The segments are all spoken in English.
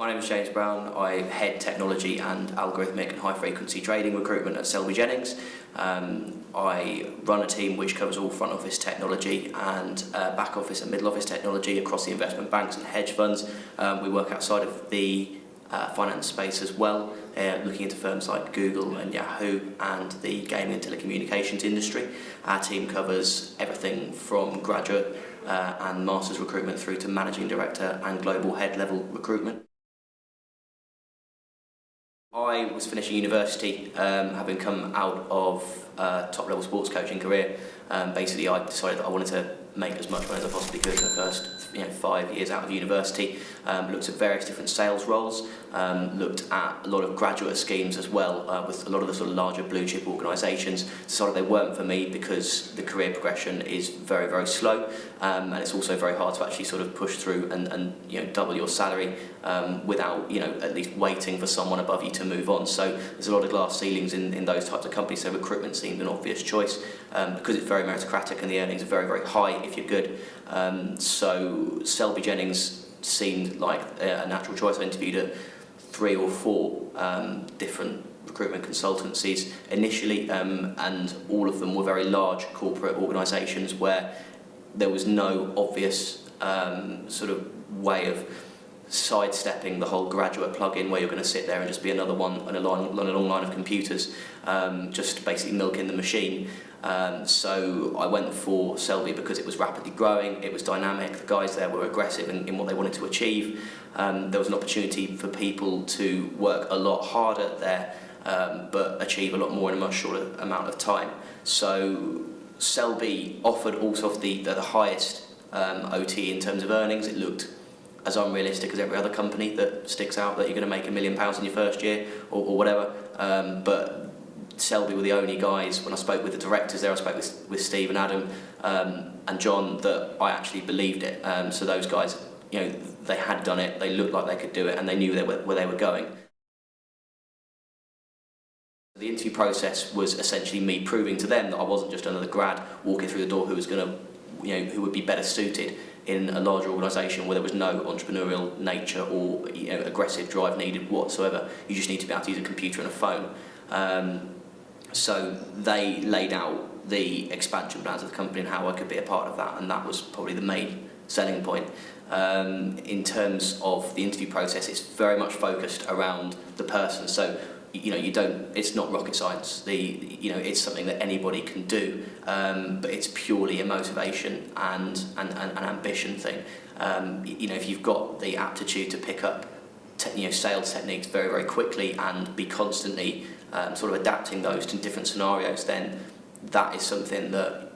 My name is James Brown. I head technology and algorithmic and high-frequency trading recruitment at Selby Jennings. I run a team which covers all front office technology and back office and middle office technology across the investment banks and hedge funds. We work outside of the finance space as well, looking into firms like Google and Yahoo and the gaming and telecommunications industry. Our team covers everything from graduate and master's recruitment through to managing director and global head level recruitment. I was finishing university, having come out of a top-level sports coaching career. Basically, I decided that I wanted to make as much money as I possibly could in the first 5 years out of university. Looked at various different sales roles, looked at a lot of graduate schemes as well, with a lot of the sort of larger blue chip organisations. Decided they weren't for me because the career progression is very, very slow, and it's also very hard to actually sort of push through and double your salary without at least waiting for someone above you to move on. So there's a lot of glass ceilings in those types of companies. So recruitment seemed an obvious choice because it's very meritocratic and the earnings are very, very high if you're good. So Selby Jennings seemed like a natural choice. I interviewed at 3 or 4 different recruitment consultancies initially, and all of them were very large corporate organisations where there was no obvious sort of way of sidestepping the whole graduate plug-in where you're going to sit there and just be another one on a long line of computers, just basically milking the machine. So I went for Selby because it was rapidly growing, it was dynamic, the guys there were aggressive in what they wanted to achieve. There was an opportunity for people to work a lot harder there, but achieve a lot more in a much shorter amount of time. So Selby offered also the highest OT in terms of earnings. It looked as unrealistic as every other company that sticks out that you're going to make £1 million in your first year or whatever. But Selby were the only guys, when I spoke with the directors there, I spoke with Steve and Adam and John, that I actually believed it. So those guys, they had done it, they looked like they could do it, and they knew where they were going. The interview process was essentially me proving to them that I wasn't just another grad walking through the door who was going to, who would be better suited in a larger organisation where there was no entrepreneurial nature or aggressive drive needed whatsoever. You just need to be able to use a computer and a phone. So they laid out the expansion plans of the company and how I could be a part of that, and that was probably the main selling point. In terms of the interview process, it's very much focused around the person. So it's not rocket science. It's something that anybody can do, but it's purely a motivation and an ambition thing. If you've got the aptitude to pick up sales techniques very, very quickly and be constantly sort of adapting those to different scenarios, then that is something that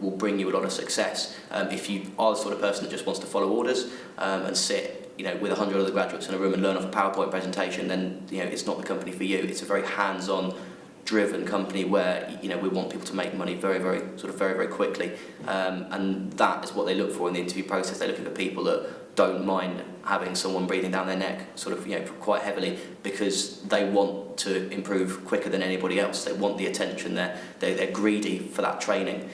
will bring you a lot of success. If you are the sort of person that just wants to follow orders and sit with 100 other graduates in a room and learn off a PowerPoint presentation, then it's not the company for you. It's a very hands-on driven company where we want people to make money very, very very quickly, and that is what they look for in the interview process. They're looking for people that don't mind having someone breathing down their neck quite heavily, because they want to improve quicker than anybody else. They want the attention. They're greedy for that training.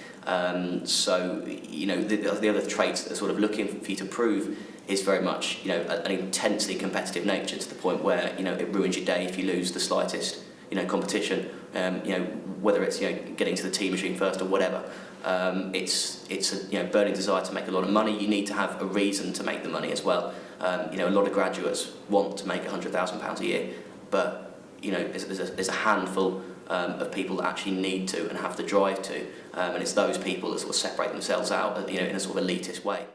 So the other traits that they're sort of looking for you to prove is very much an intensely competitive nature, to the point where it ruins your day if you lose the slightest competition, whether it's getting to the tea machine first or whatever. It's a burning desire to make a lot of money. You need to have a reason to make the money as well. A lot of graduates want to make £100,000 a year, but there's a handful of people that actually need to and have the drive to, and it's those people that sort of separate themselves out in a sort of elitist way.